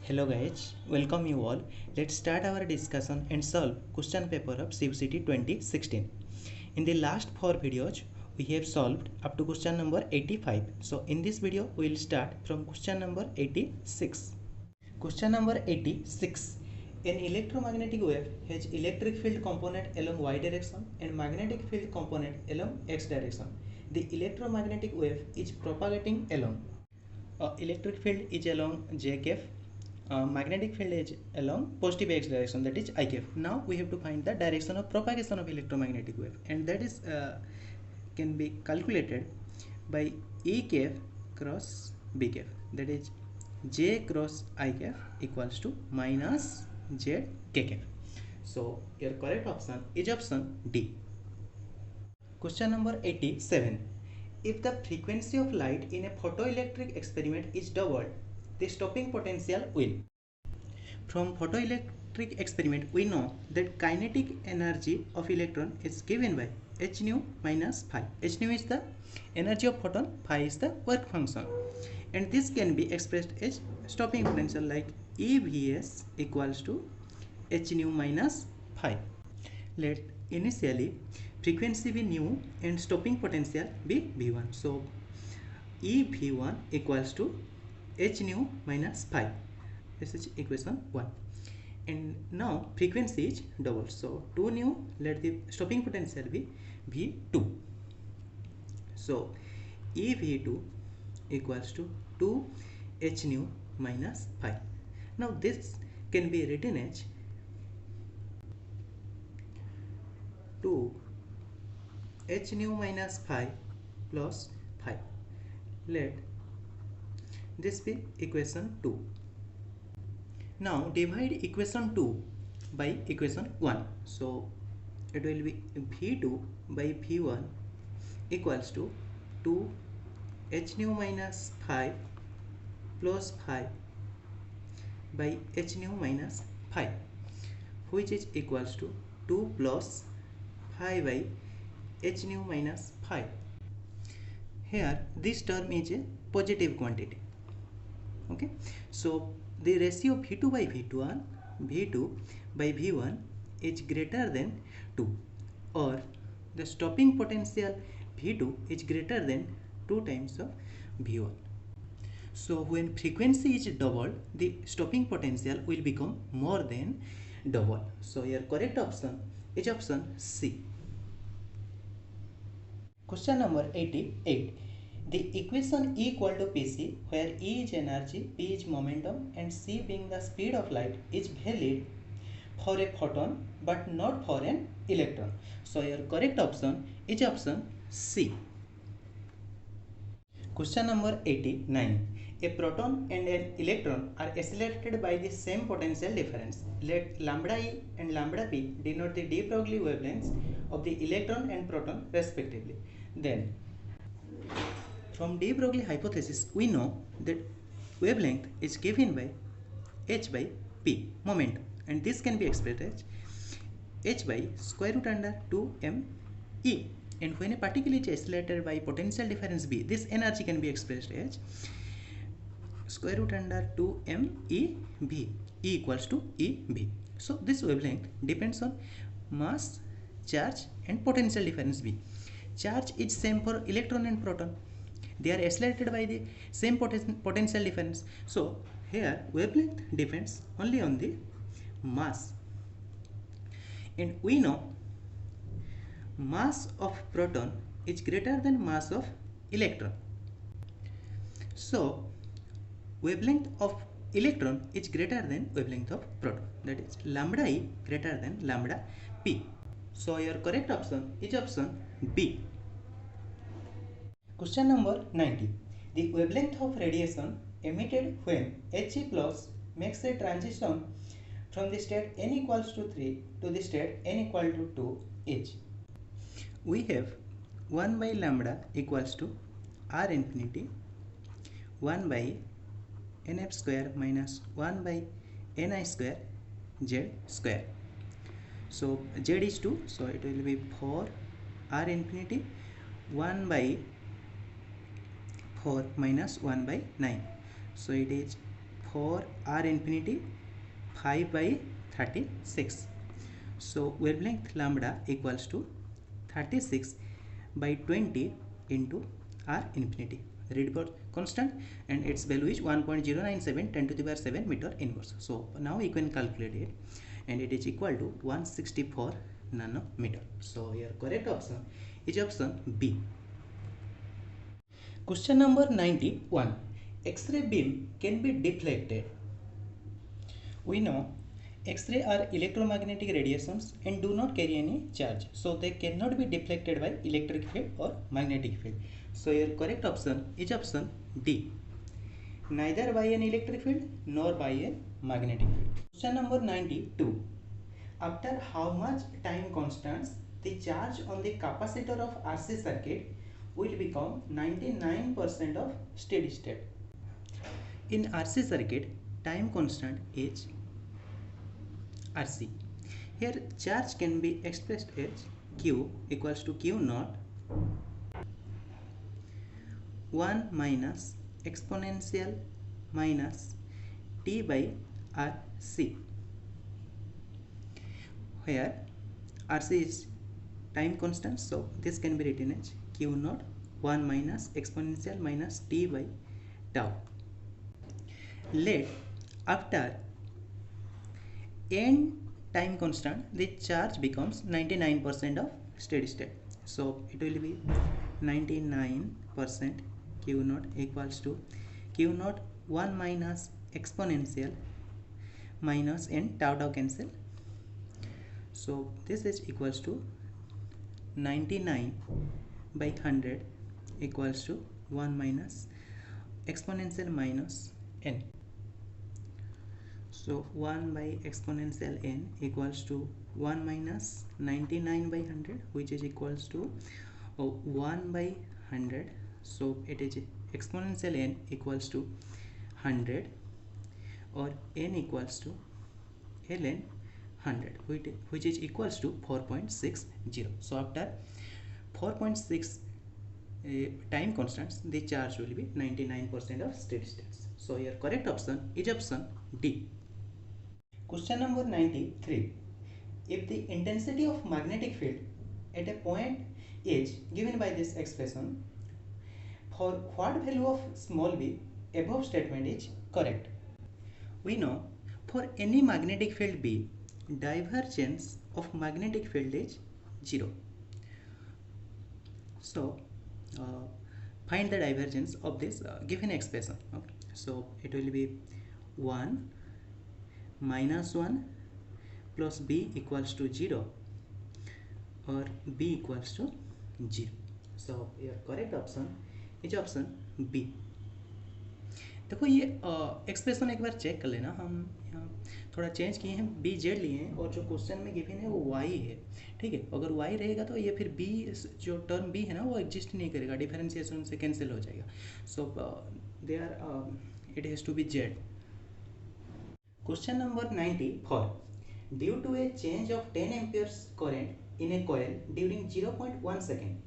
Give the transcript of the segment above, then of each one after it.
Hello guys, welcome you all. Let's start our discussion and solve question paper of CUCT 2016. In the last 4 videos, we have solved up to question number 85. So in this video, we will start from question number 86. Question number 86. An electromagnetic wave has electric field component along y direction and magnetic field component along x direction. The electromagnetic wave is propagating along. Electric field is along j cap. Magnetic field is along positive x direction, that is I cap. Now we have to find the direction of propagation of electromagnetic wave, and that is can be calculated by E cap cross B cap, that is J cross I cap equals to minus Z K cap. So your correct option is option D. Question number 87. If the frequency of light in a photoelectric experiment is doubled, the stopping potential will. From photoelectric experiment, we know that kinetic energy of electron is given by h nu minus phi. H nu is the energy of photon, phi is the work function, and this can be expressed as stopping potential like EVS equals to h nu minus phi. Let initially frequency be nu and stopping potential be V1. So EV1 equals to h nu minus phi. This is equation 1. And now frequency is double. So 2 nu, let the stopping potential be V2. So EV2 equals to 2 h nu minus phi. Now this can be written as 2 h nu minus phi plus phi. Let this be equation 2. Now divide equation 2 by equation 1. So it will be V2 by V1 equals to 2 h nu minus phi plus phi by h nu minus phi, which is equals to 2 plus phi by h nu minus phi. Here this term is a positive quantity. Okay, so the ratio V2 by V2 by V1 is greater than 2, or the stopping potential V2 is greater than 2 times of V1. So when frequency is doubled, the stopping potential will become more than double. So your correct option is option C. Question number 88. The equation E equal to Pc, where E is energy, P is momentum, and C being the speed of light, is valid for a photon but not for an electron. So your correct option is option C. Question number 89. A proton and an electron are accelerated by the same potential difference. Let lambda E and lambda P denote the de Broglie wavelengths of the electron and proton respectively. Then from de Broglie hypothesis, we know that wavelength is given by h by p, momentum, and this can be expressed as h by square root under 2m e. And when a particle is accelerated by potential difference b, this energy can be expressed as square root under 2m e v, e equals to e v. So this wavelength depends on mass, charge, and potential difference b. Charge is same for electron and proton. They are accelerated by the same potential difference. So here wavelength depends only on the mass, and we know mass of proton is greater than mass of electron. So wavelength of electron is greater than wavelength of proton, that is lambda e greater than lambda p. So your correct option is option B. Question number 90. The wavelength of radiation emitted when He plus makes a transition from the state n equals to 3 to the state n equal to 2 is. We have 1 by lambda equals to r infinity 1 by nf square minus 1 by ni square z square. So z is 2, so it will be 4 r infinity 1 by 4 minus 1 by 9. So it is for r infinity 5 by 36. So wavelength lambda equals to 36 by 20 into r infinity, Rydberg constant, and its value is 1.097 10 to the power 7 meter inverse. So now you can calculate it, and it is equal to 164 nanometer. So your correct option is option B. Question number 91. X-ray beam can be deflected. We know X-ray are electromagnetic radiations and do not carry any charge, so they cannot be deflected by electric field or magnetic field. So your correct option is option D. Neither by an electric field nor by a magnetic field. Question number 92. After how much time constants the charge on the capacitor of RC circuit will become 99% of steady state? In RC circuit, time constant is RC. Here charge can be expressed as Q equals to Q naught 1 minus exponential minus T by RC, where RC is time constant, so this can be written as Q naught 1 minus exponential minus T by tau. Let after n time constant the charge becomes 99% of steady state, so it will be 99% Q naught equals to Q naught 1 minus exponential minus n, tau cancel, so this is equals to 99 by 100 equals to 1 minus exponential minus n. So 1 by exponential n equals to 1 minus 99 by 100, which is equals to 1 by 100. So it is exponential n equals to 100, or n equals to ln 100, which is equals to 4.60. So after 4.6 time constants, the charge will be 99% of steady state. So your correct option is option D. Question number 93. If the intensity of magnetic field at a point is given by this expression, for what value of small b above statement is correct? We know for any magnetic field B, divergence of magnetic field is 0. So find the divergence of this given expression. Okay. So it will be 1 minus 1 plus b equals to 0, or b equals to 0. So your correct option is option B. देखो ये expression एक बार check कर लेना, हम यहाँ थोड़ा change किए हैं, बी जेड लिए हैं, और जो क्वेश्चन में गिवन है वो वाई है, ठीक है। अगर वाई रहेगा तो ये फिर बी, जो टर्म बी है ना, वो एग्जिस्ट नहीं करेगा, डिफरेंशिएशन से कैंसिल हो जाएगा। So they are it has to be Z. Question number 94. Due to a change of 10 amperes current in a coil during 0.1 second,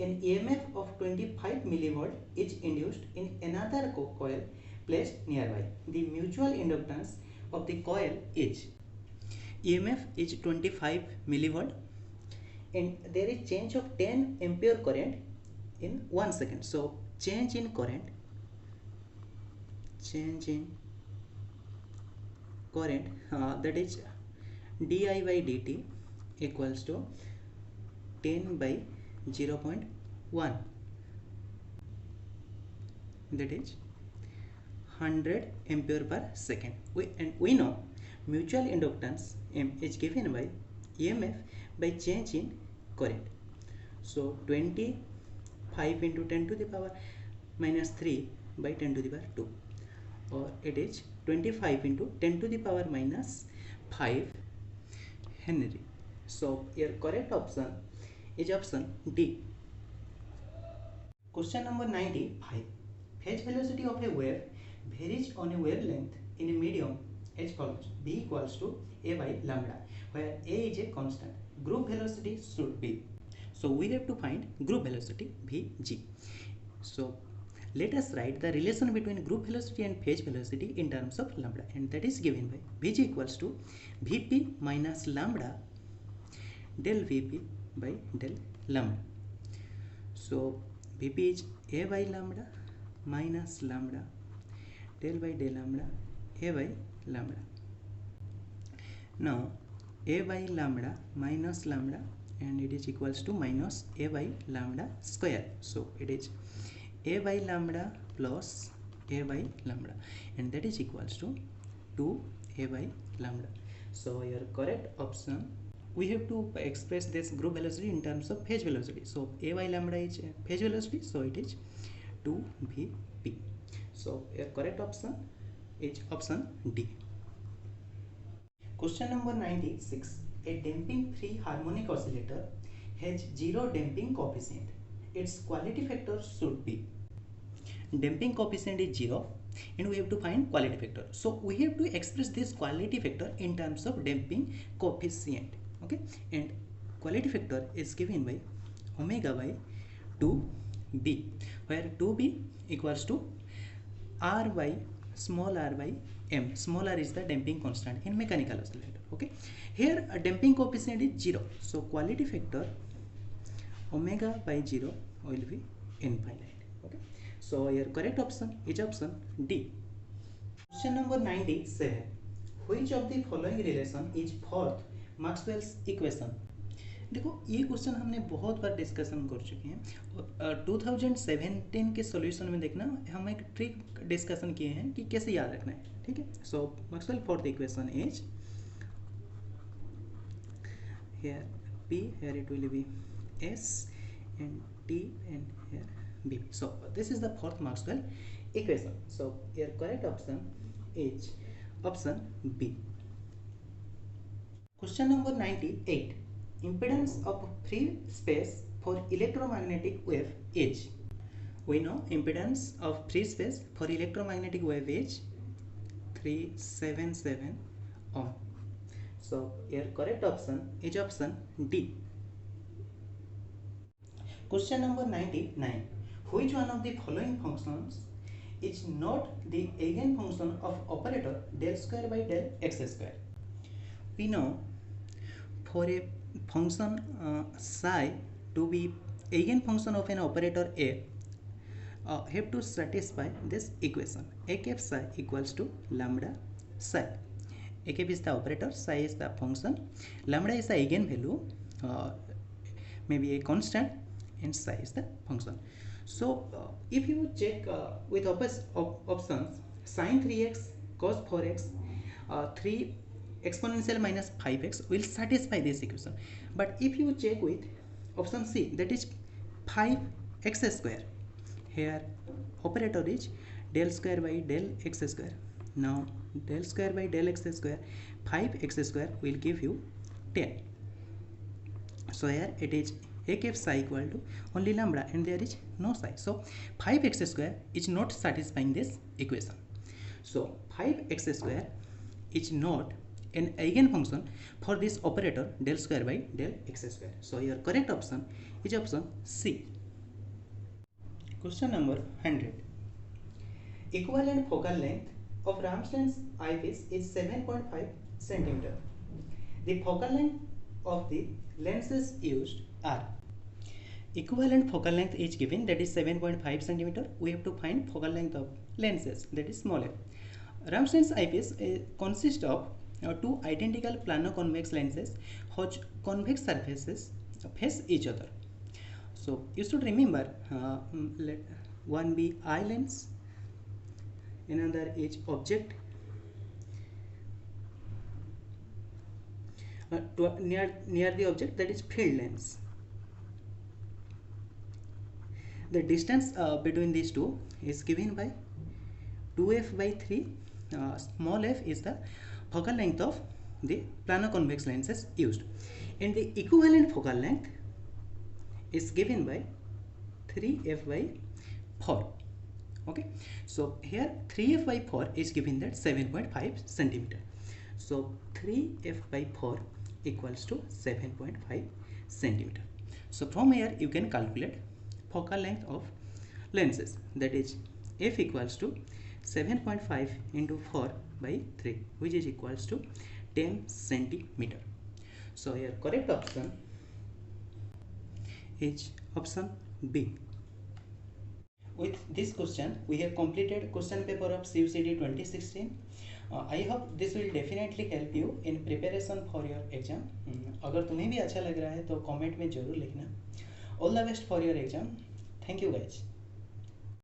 an EMF of 25 millivolt is induced in another coil placed nearby. The mutual inductance of the coil is, EMF is 25 millivolt and there is change of 10 ampere current in 1 second. So change in current that is di by dt equals to 10 by 0.1, that is 100 ampere per second. We know mutual inductance M is given by EMF by change in current. So 25 into 10 to the power minus 3 by 10 to the power 2, or it is 25 into 10 to the power minus 5 Henry. So your correct option is option D. Question number 95. Phase velocity of a wave varies on a wavelength in a medium as follows: v equals to a by lambda, where a is a constant. Group velocity should be, so we have to find group velocity Vg. So let us write the relation between group velocity and phase velocity in terms of lambda, and that is given by Vg equals to Vp minus lambda del Vp by del lambda. So Vp is A by lambda minus lambda del by del lambda A by lambda. Now A by lambda minus lambda, and it is equals to minus A by lambda square. So it is A by lambda plus A by lambda, and that is equals to 2A by lambda. So your correct option, we have to express this group velocity in terms of phase velocity. So A by lambda is phase velocity, so it is 2Vp. So your correct option is option D. Question number 96. A damping free harmonic oscillator has zero damping coefficient. Its quality factor should be. Damping coefficient is 0 and we have to find quality factor. So we have to express this quality factor in terms of damping coefficient. Okay, and quality factor is given by omega by 2b, where 2b equals to r by small r by m. Small r is the damping constant in mechanical oscillator. Okay, here a damping coefficient is 0, so quality factor omega by 0 will be infinite. Okay, so your correct option is option D. Question number 97. Which of the following relation is fourth Maxwell's equation? देखो ये question हमने बहुत बार discussion कर चुके हैं। 2017 के solution में देखना हम एक ट्रिक डिस्कशन किए हैं कि कैसे याद रखना है, ठीक है। So Maxwell fourth equation is here P, here it will be S and T and here B. So this is the fourth Maxwell equation. So your correct option is option B. Question number 98. Impedance of free space for electromagnetic wave is. We know impedance of free space for electromagnetic wave is 377 ohm. So your correct option is option D. Question number 99. Which one of the following functions is not the eigenfunction of operator del square by del x square? We know for a function psi to be eigenfunction of an operator A, have to satisfy this equation. A cap psi equals to lambda psi. A cap is the operator, psi is the function, lambda is the eigenvalue, maybe a constant, and psi is the function. So if you check with options sin 3x, cos 4x, 3 exponential minus 5x will satisfy this equation. But if you check with option C, that is 5x square, here operator is del square by del x square. Now del square by del x square, 5x square will give you 10. So here it is a cap psi equal to only lambda and there is no psi. So 5x square is not satisfying this equation. So 5x square is not an eigenfunction for this operator del square by del x square. So your correct option is option C. Question number 100. Equivalent focal length of Ramstein's eyepiece is 7.5 cm. The focal length of the lenses used are. Equivalent focal length is given, that is 7.5 cm. We have to find focal length of lenses, that is small f. Ramstein's eyepiece consists of two identical plano-convex lenses whose convex surfaces face each other. So you should remember, let one be eye lens, another is object, near the object, that is field lens. The distance between these two is given by 2f by 3. Small f is the focal length of the plano-convex lenses used, and the equivalent focal length is given by 3f by 4. Okay, so here 3f by 4 is given that 7.5 cm. So 3f by 4 equals to 7.5 cm. So from here you can calculate focal length of lenses, that is f equals to 7.5 into 4 by 3, which is equals to 10 centimeter. So your correct option is option B. With this question we have completed question paper of CUCD 2016. I hope this will definitely help you in preparation for your exam. अगर तुम्हें भी अच्छा लग रहा है तो comment में ज़रूर लिखना. All the best for your exam. Thank you guys.